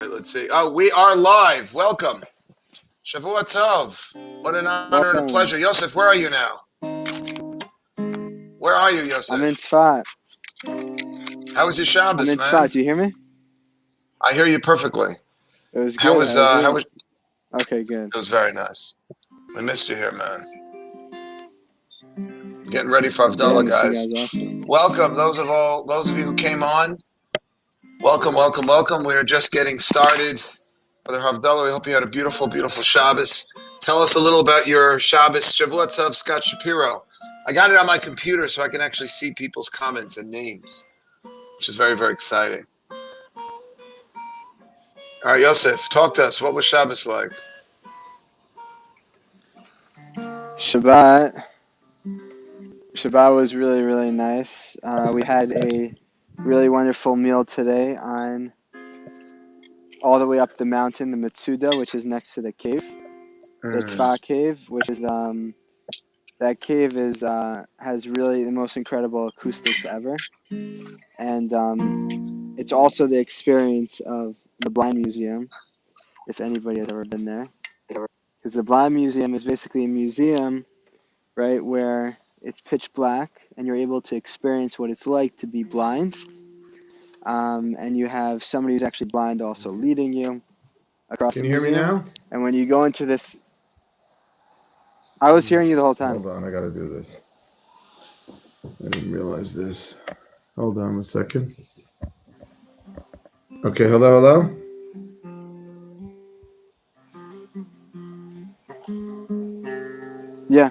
Let's see. Oh, we are live. Welcome. Shavua Tov. What an honor and a Welcome. pleasure. Yosef, where are you now? Where are you, I'm in Yosef? Tzfat. How was your I'm Shabbos, in man? Tzfat. Do you hear me? I hear you perfectly. It was How good. was How was how was yours? Okay, good. it was very nice. We missed you here, man. Getting ready for Yeah, I Havdalah, miss you guys. guys also. Welcome, those of you who came on. Welcome, welcome, welcome. We are just getting started. Brother Havdalah, we hope you had a beautiful, beautiful Shabbos. Tell us a little about your Shabbos. Shavua Tov, Scott Shapiro. I got it on my computer so I can actually see people's comments and names, which is very, very exciting. All right, Yosef, talk to us. What was Shabbos like? Shabbat. Shabbat was really, really nice. We had a really wonderful meal today on all the way up the mountain, the Mitsuda, which is next to the cave, the Tzfat cave, which is that cave is has really the most incredible acoustics ever, and it's also the experience of the Blind Museum, if anybody has ever been there. Because the Blind Museum is basically a museum, right, where it's pitch black and you're able to experience what it's like to be blind. And you have somebody who's actually blind also leading you across Can the you hear me museum. now? And when you go into this, I was hearing you the whole time. Hold on, I got to do this. I didn't realize this. Hold on a second. Okay, hello, hello. Yeah.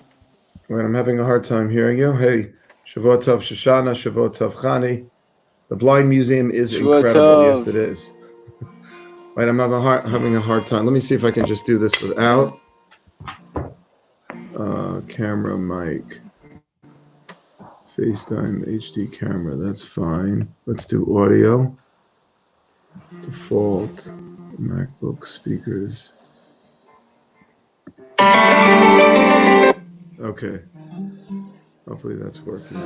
Wait, I'm having a hard time hearing you. Hey, Shavuot Tov Shoshana, Shavuot Tov Chani. The Blind Museum is Shvua incredible. Yes, Tov. it is. Wait, I'm having a hard time. Let me see if I can just do this without camera mic. FaceTime HD camera. That's fine. Let's do audio. Default. MacBook speakers. Okay. Hopefully that's working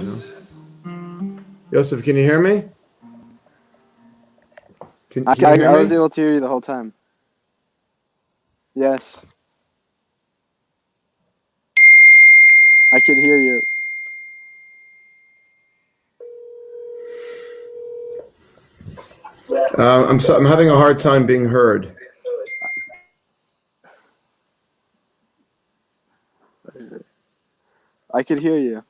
now. Yosef, can you hear me? Can you hear I was me? able to hear you the whole time. Yes. I could hear you. I'm having a hard time being heard. I could hear you.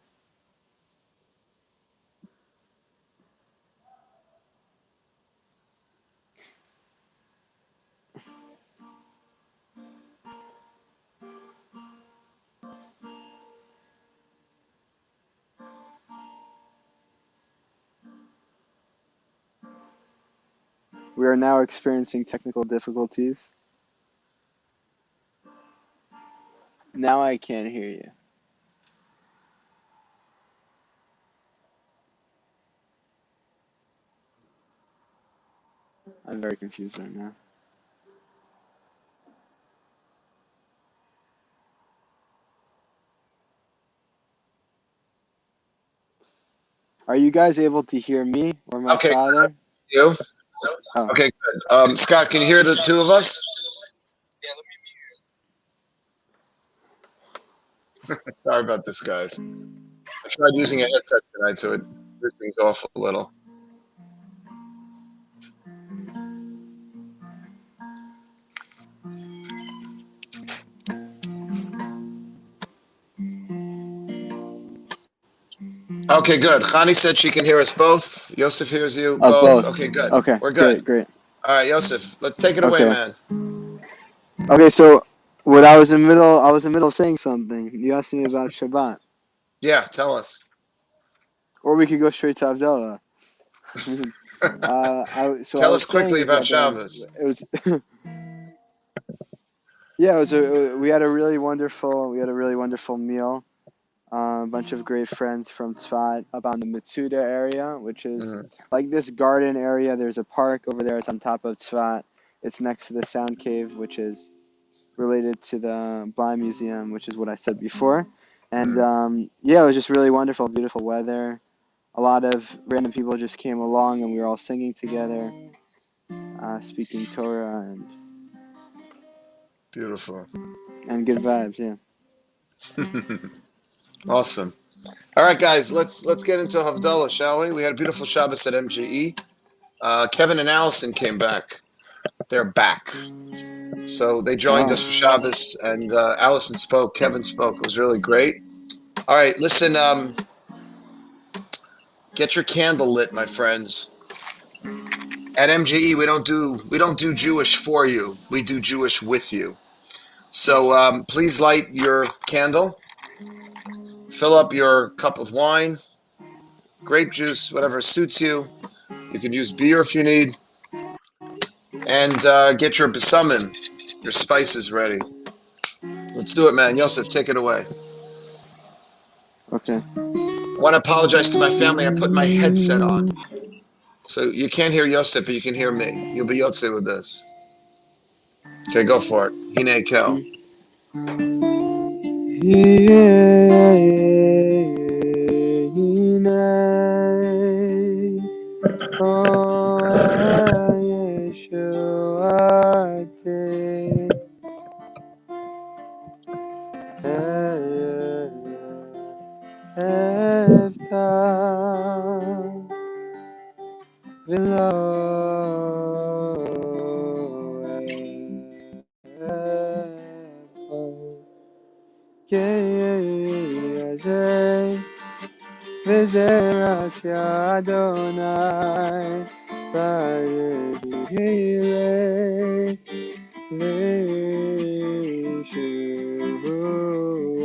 We are now experiencing technical difficulties. Now I can't hear you. I'm very confused right now. Are you guys able to hear me or my Okay, father? you. Oh, Okay, good. Scott, can you hear the two of us? Sorry about this, guys. I tried using a headset tonight, so it threw things off a little. Okay, good. Khani said she can hear us both. Yosef hears you both. both. Okay, good. Okay, We're good. great, great. All right, Yosef, let's take it away, Okay, man. okay. So, what I was in the middle of saying something. You asked me about Shabbat, Yeah, tell us. or we could go straight to Havdalah. So I Tell was us quickly saying is about that Shabbos. it was yeah, it was we had a really wonderful meal. A bunch of great friends from Tzfat up on the Mitsuda area, which is Mhm. like this garden area. There's a park over there. It's on top of Tzfat. It's next to the Sound Cave, which is related to the Blind Museum, which is what I said before. And yeah, it was just really wonderful, beautiful weather. A lot of random people just came along, and we were all singing together. speaking Torah Beautiful. and good vibes. Yeah. Awesome. All right, guys, let's get into Havdalah, shall we? We had a beautiful Shabbos at MGE. Kevin and Allison came back. They're back. So they joined us for Oh, Shabbos, and Allison spoke. Kevin spoke. It was really great. All right, listen. Get your candle lit, my friends. At MGE, we don't do Jewish for you. We do Jewish with you. So please light your candle. Fill up your cup of wine, grape juice, whatever suits you. You can use beer if you need. And get your besamim, your spices ready. Let's do it, man. Yosef, take it away. okay. I want to apologize to my family. I put my headset on. So you can't hear Yosef, but you can hear me. You'll be Yotze with this. Okay, go for it. Hine Kel. V'zeras Adonai v'yehirei v'yeshuva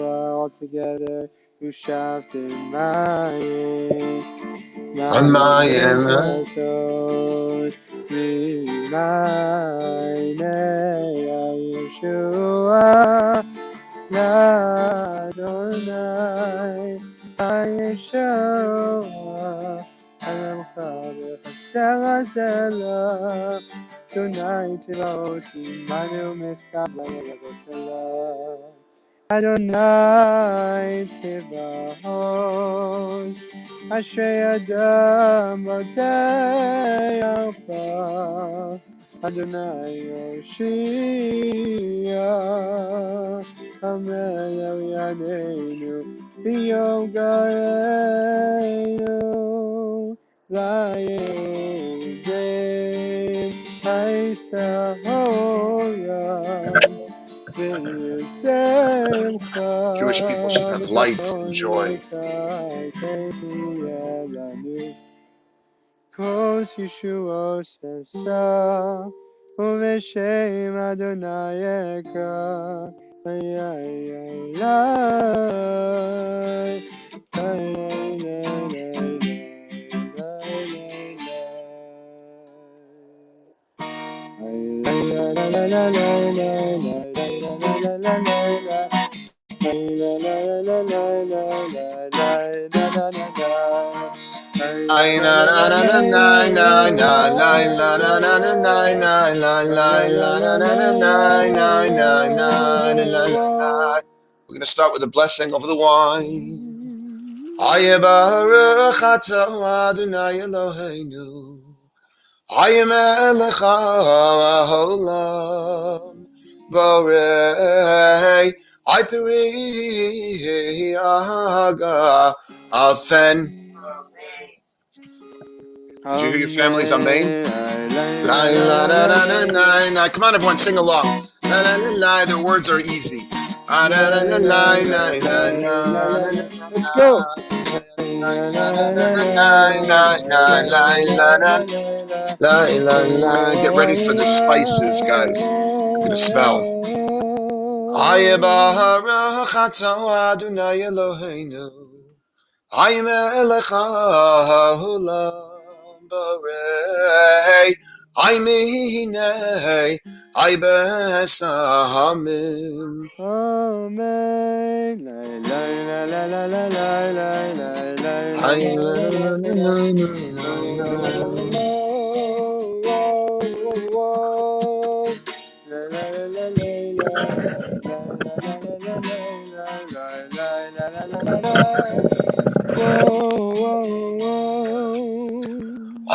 all together Ushavtim Mayim Ma'alei Chazon V'mayimei Yeshua L'Adonai Yeshua Alamcha B'chaser HaZelah Tonight Tilos Imanu Miskab L'Yagosela Adonai Tzivaos Ashrei Adam B'dei Alpha Adonai Yoshia Amen Yadeinu B'yom Gareinu V'yedei Ha'isahora Jewish people should have light and joy. Kos Yeshuos Esa Uveshem Adonai Eka We're going to start with a blessing over the wine. Aye Baruch Atah Adonai Eloheinu. Aye Melech HaOlam. Borei. Aye Peri Aga. Afen. Did you hear your families? Amen. Come on, everyone, sing along. Their words are easy. Let's go. Get ready for the spices, guys. I'm gonna smell. Aye Baruch Atah Adonai Eloheinu. Aye Melech HaOlam Borei. Aye Minei. Aye Besamim. Amen.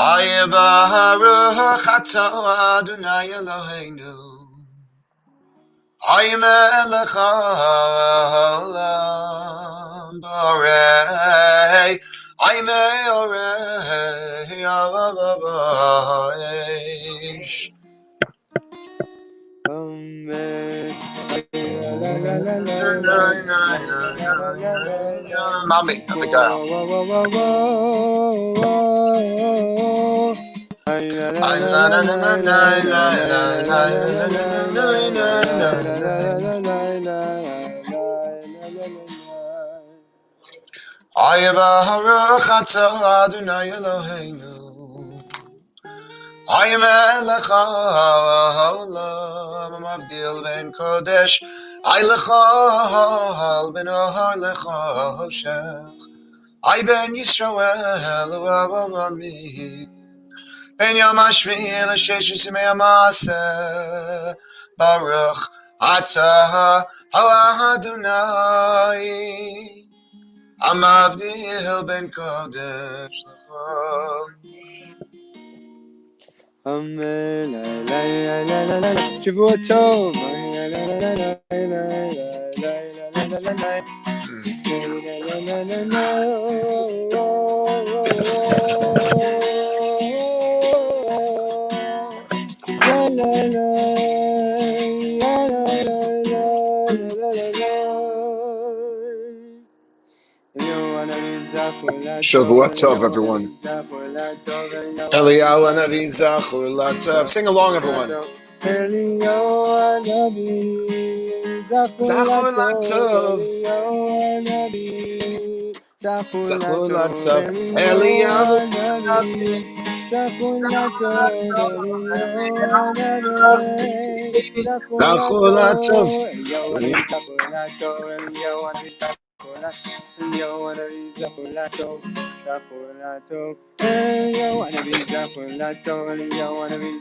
Aye Baruch atah Adonai Eloheinu. Hay melech haolam borei. Hay meorei avav. Mommy, I think Baruch atah Adonai Eloheinu. Hay melech haolam mavdil ben kodesh. Hay lechal ben ohar lechoshech. Hay ben Yisrael u'avavami. Ben yom hashvi'i l'sheish yimei hamaseh. Baruch atah Adonai. Amavdil ben kodesh lechal. Shavua Tov. Shavua Tov, everyone. Eliyahu Hanavi Zachor Latov. Sing along, everyone. Zachor Latov. Zachor Latov. Eliyahu Hanavi. Zachor Latov. Zachor Latov. Eliyahu Hanavi.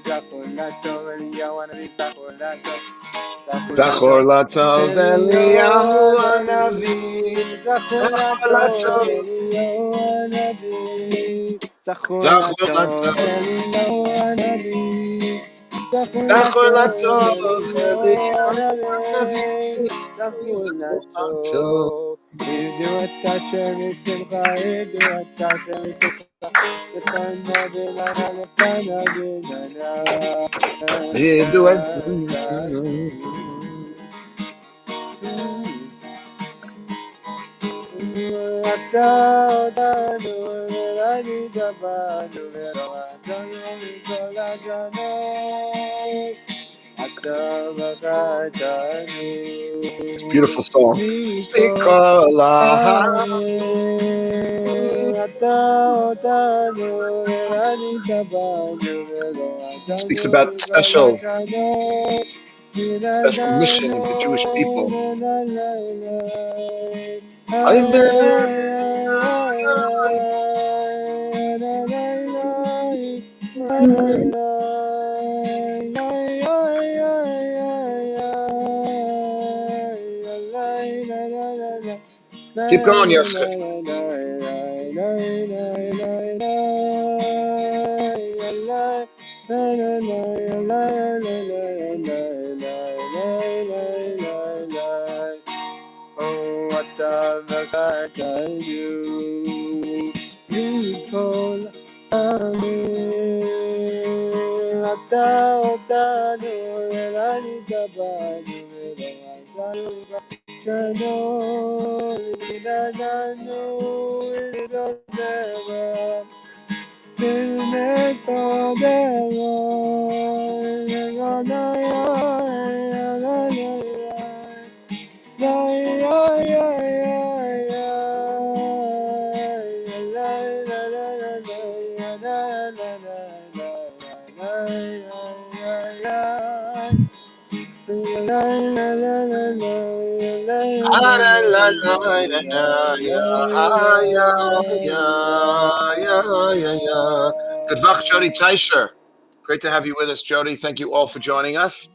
Zachor Latov. Zachor Latov. Zachor Latov. Eliyahu Hanavi. Zachor Latov. It's a beautiful song. It speaks about the special mission of the Jewish people. Keep going, Yosef. Good luck, Jody Teicher. Great to have you with us, Jody. Thank you all for joining us.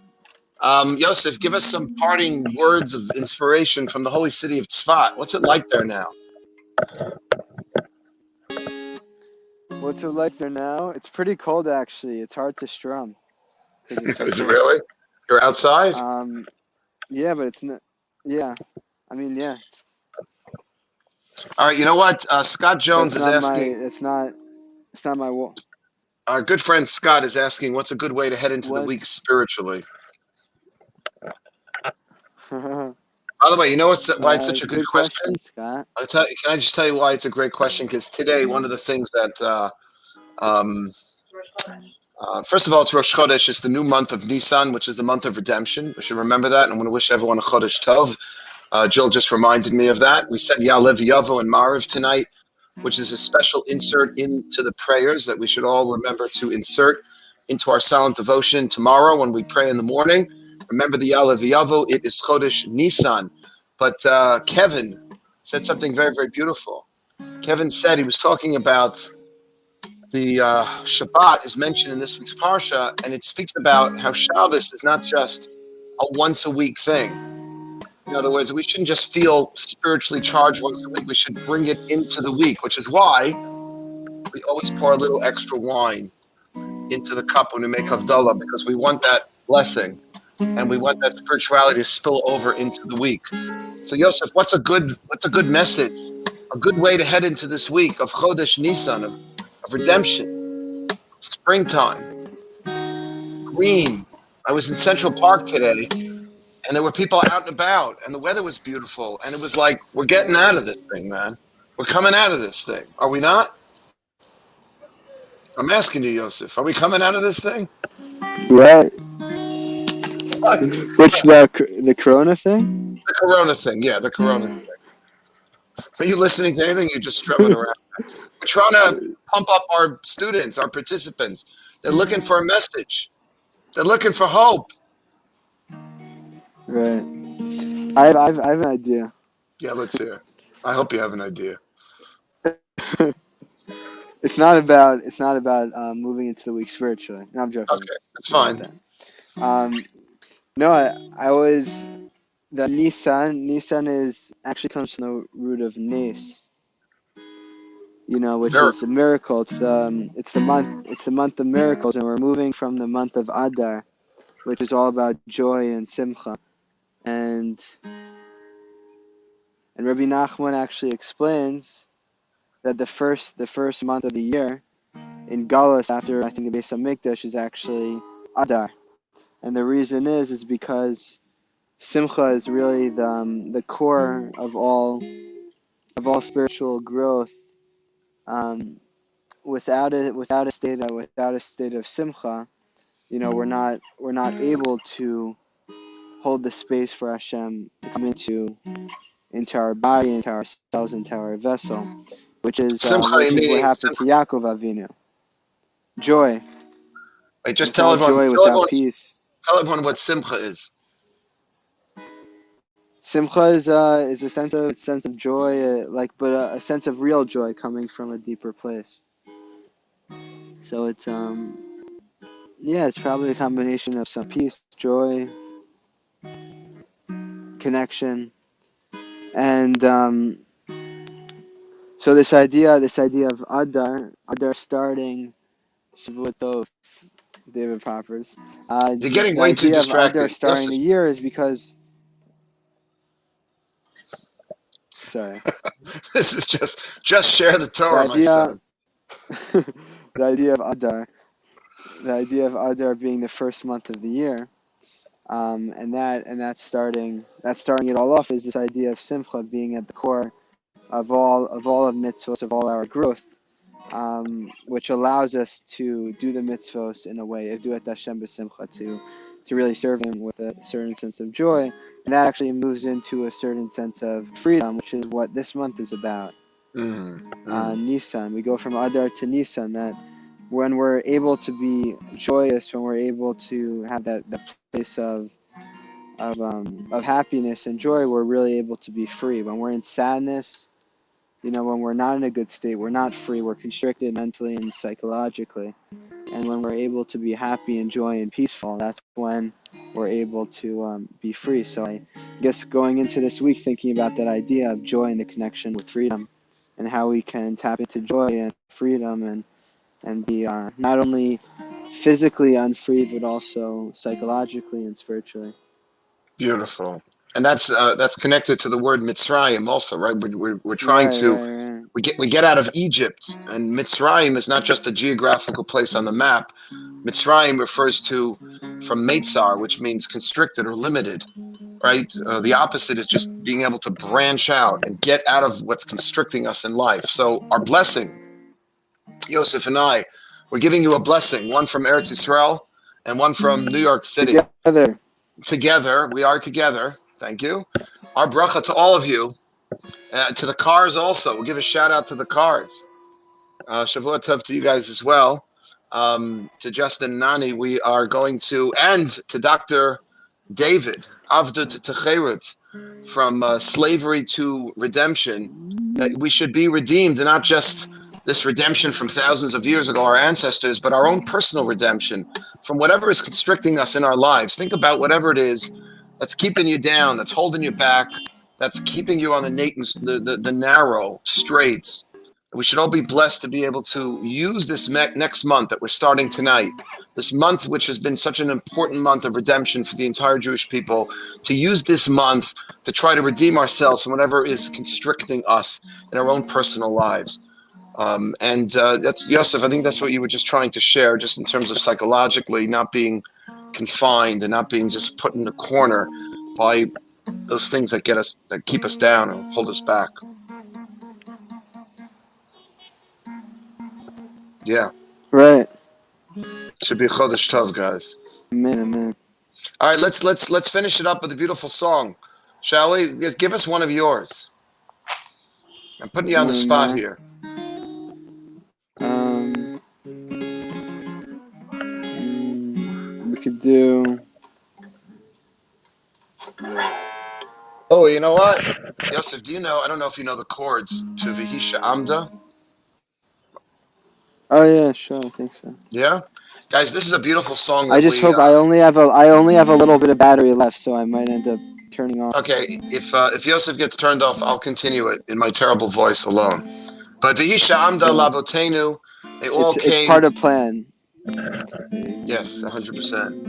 Yosef, give us some parting words of inspiration from the holy city of Tzfat. What's it like there now? What's it like there now? It's pretty cold actually. It's hard to strum because it's so Is it cold. really? You're outside? Um, yeah, but it's not. Yeah, I mean, yeah, All right, you know what? Scott but Jones it's is not my. asking, It's not my wall. our good friend Scott is asking, what's a good way to head into the week What's spiritually? By the way, you know why it's such a good good question? question, Scott. Can I just tell you why it's a great question? Because today, one of the things that, um, first of all, it's Rosh Chodesh. It's the new month of Nisan, which is the month of redemption. We should remember that. And I want to wish everyone a Chodesh Tov. Jill just reminded me of that. We said Ya'alev Yavo and Mariv tonight, which is a special insert into the prayers that we should all remember to insert into our silent devotion tomorrow when we pray in the morning. Remember the Ya'alev Yavo. It is Chodesh Nisan. But Kevin said something very, very beautiful. Kevin said he was talking about the Shabbat is mentioned in this week's Parsha, and it speaks about how Shabbos is not just a once-a-week thing. In other words, we shouldn't just feel spiritually charged once a week. We should bring it into the week, which is why we always pour a little extra wine into the cup when we make Havdalah, because we want that blessing and we want that spirituality to spill over into the week. So, Yosef, what's a good message? A good way to head into this week of Chodesh Nisan, of redemption, springtime, green. I was in Central Park today, and there were people out and about, and the weather was beautiful, and it was like, we're getting out of this thing, man. We're coming out of this thing. Are we not? I'm asking you, Yosef. Are we coming out of this thing? Right. What? Which the Corona thing? The Corona thing. Yeah, the Corona thing. Are you listening to anything? You're just strumming around. We're trying to pump up our students, our participants. They're looking for a message. They're looking for hope. Right. I have an idea. Yeah, let's hear. I hope you have an idea. It's not about moving into the week spiritually. No, I'm joking. Okay, that's It's not about fine. that. No, I always the Nissan. Nissan is actually comes from the root of Nes, which is a Miracle. miracle. It's the month of miracles, and we're moving from the month of Adar, which is all about joy and simcha. And Rabbi Nachman actually explains that the first month of the year in Galus after I think the Beis Hamikdash is actually Adar, and the reason is because simcha is really the core of all spiritual growth. Um, without a state of simcha, we're not able to hold the space for Hashem to come into our body, into ourselves, into our vessel, which is Simcha which is what meaning happened simcha. to Yaakov Avinu. Joy. Wait, just Without joy, without peace. tell everyone what simcha is. Simcha is a sense of joy, but a sense of real joy coming from a deeper place. So it's probably a combination of some peace, joy, connection, and so this idea of Adar starting Shavuot, David Poppers. You're getting The way too idea of Adar distracted. starting Yosef, the year is because, sorry, this is just share the the Torah, my idea son. the idea of Adar, being the first month of the year, and that's starting it all off is this idea of Simcha being at the core of mitzvos, of all our growth, which allows us to do the mitzvos in a way, do it Hashem b'simcha, to really serve Him with a certain sense of joy, and that actually moves into a certain sense of freedom, which is what this month is about. Nisan, we go from Adar to Nisan. That when we're able to be joyous, when we're able to have that place of happiness and joy, we're really able to be free. When we're in sadness, when we're not in a good state, we're not free. We're constricted mentally and psychologically. And when we're able to be happy and joy and peaceful, that's when we're able to be free. So I guess going into this week thinking about that idea of joy and the connection with freedom and how we can tap into joy and freedom and be not only physically unfree but also psychologically and spiritually. Beautiful. And that's connected to the word Mitzrayim also, right? We're trying Right, to right, right. we get out of Egypt, and Mitzrayim is not just a geographical place on the map. Mitzrayim refers to from Meitzar, which means constricted or limited, right? The opposite is just being able to branch out and get out of what's constricting us in life. So our blessing, Yosef and I, we're giving you a blessing, one from Eretz Yisrael and one from New York City. Together. Together, we are together. Thank you. Our bracha to all of you, to the cars also. We'll give a shout out to the cars. Shavua Tov to you guys as well. To Justin and Nani, we are going to, and to Dr. David, Avdut Techerut, from slavery to redemption, that we should be redeemed, and not just this redemption from thousands of years ago, our ancestors, but our own personal redemption from whatever is constricting us in our lives. Think about whatever it is that's keeping you down, that's holding you back, that's keeping you on the narrow straights. We should all be blessed to be able to use this next month that we're starting tonight, this month which has been such an important month of redemption for the entire Jewish people, to use this month to try to redeem ourselves from whatever is constricting us in our own personal lives. And that's, Yosef, I think that's what you were just trying to share, just in terms of psychologically not being confined and not being just put in a corner by those things that keep us down or hold us back. Yeah. Right. Should be a Chodesh Tov, guys. Amen, amen. All right, let's finish it up with a beautiful song, shall we? Give us one of yours. I'm putting you on the spot here. We could do. Oh, you know what, Yosef? Do you know? I don't know if you know the chords to Vihisha Amda. Oh yeah, sure, I think so. Yeah, guys, this is a beautiful song. I just hope I only have a little bit of battery left, so I might end up turning off. Okay, if Yosef gets turned off, I'll continue it in my terrible voice alone. But Vihisha Amda Lavotenu, they all came. It's part of plan. Yes, 100%.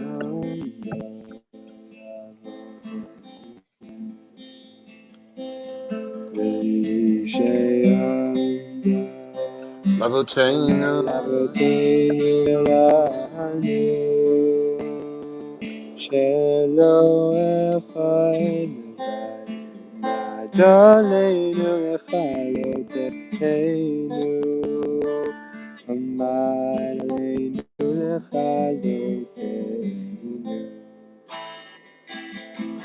Lavotenu. Shelo echad Madalenu lechalotenu Amalenu lechalotenu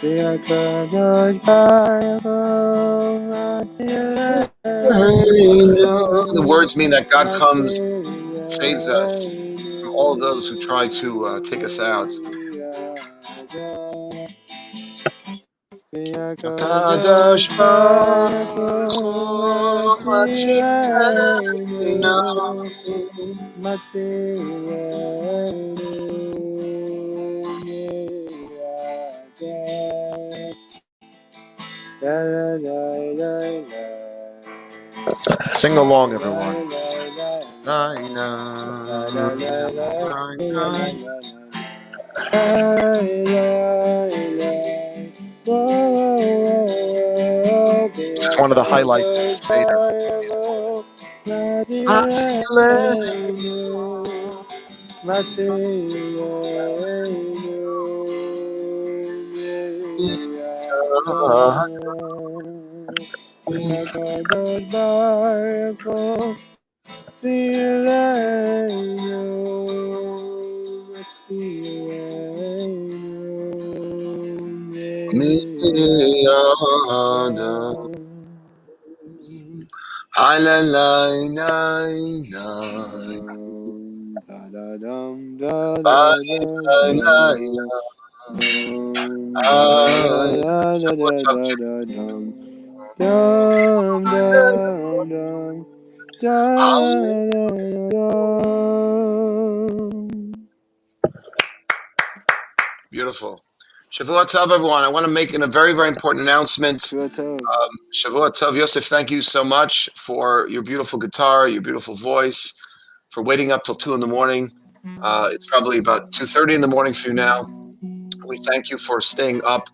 V'akadosh Baruch The words mean that God comes, saves us from all those who try to take us out. Kadosh Baruch Hu Matzilenu Sing along, everyone. It's one of the highlights of the Beautiful. Shavua Tov, everyone. I want to make a very, very important announcement. Shavua Tov. Yosef, thank you so much for your beautiful guitar, your beautiful voice. for waiting up till 2 in the morning. It's probably about 2:30 in the morning for you now. We thank you for staying up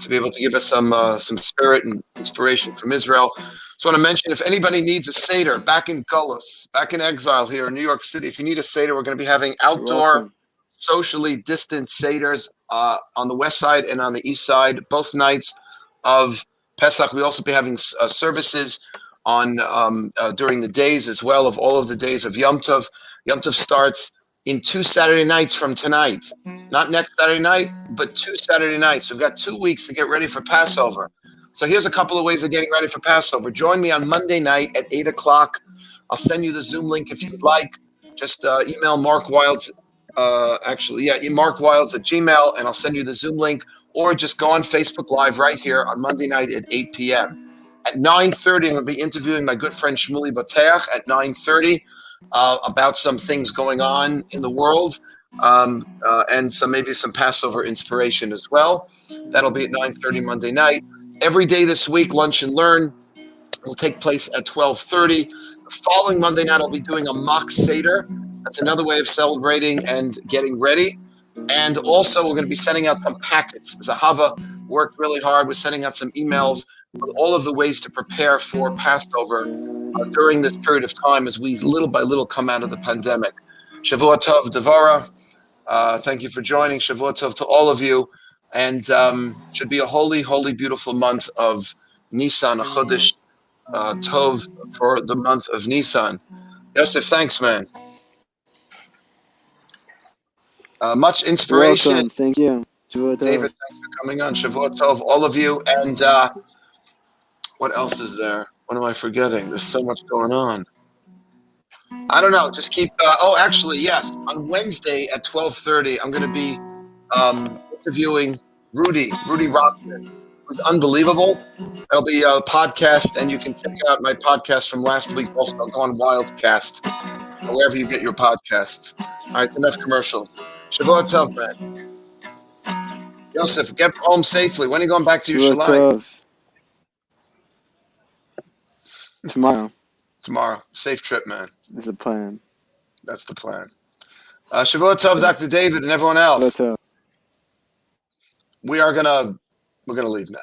to be able to give us some spirit and inspiration from Israel. So I want to mention, if anybody needs a Seder back in Gullus, back in exile here in New York City, if you need a Seder, we're going to be having You're outdoor, welcome. socially distant Seders on the west side and on the east side, both nights of Pesach. We also be having services on during the days as well of all of the days of Yom Tov. Yom Tov starts in 2 Saturday nights from tonight. Not next Saturday night, but 2 Saturday nights. We've got 2 weeks to get ready for Passover. So here's a couple of ways of getting ready for Passover. Join me on Monday night at 8 o'clock. I'll send you the Zoom link if you'd like. Just email Mark Wilds. Mark Wilds at Gmail, and I'll send you the Zoom link. Or just go on Facebook Live right here on Monday night at 8 p.m. At 9:30, I'm going to be interviewing my good friend Shmuley Bateach at 9:30 about some things going on in the world. And maybe some Passover inspiration as well. That'll be at 9:30 Monday night. Every day this week, Lunch and Learn will take place at 12:30. The following Monday night, I'll be doing a mock Seder. That's another way of celebrating and getting ready. And also, we're going to be sending out some packets. Zahava worked really hard with sending out some emails with all of the ways to prepare for Passover during this period of time as we little by little come out of the pandemic. Shavua Tov, Devara. Thank you for joining. Shavua Tov to all of you. And should be a holy, holy, beautiful month of Nisan, a Chodesh Tov for the month of Nisan. Yosef, thanks, man. Much You're inspiration. welcome. Thank you. Shavua David, Tov. thanks for coming on. Shavua Tov, all of you. And what else is there? What am I forgetting? There's so much going on. I don't know. Just keep. Actually, yes. On Wednesday at 12:30, I'm going to be interviewing Rudy Rockman, who's unbelievable. That'll be a podcast, and you can check out my podcast from last week. Also, I'll go on Wildcast, or wherever you get your podcasts. All right, enough commercials. Shavua Tov, man. Yosef, get home safely. When are you going back to Shavua Yerushalayim? Tov. Tomorrow Tomorrow. Safe trip, man. is the plan. That's the plan. Shavua Tov, Dr. David, and everyone else. Shavua Tov. We're gonna leave now.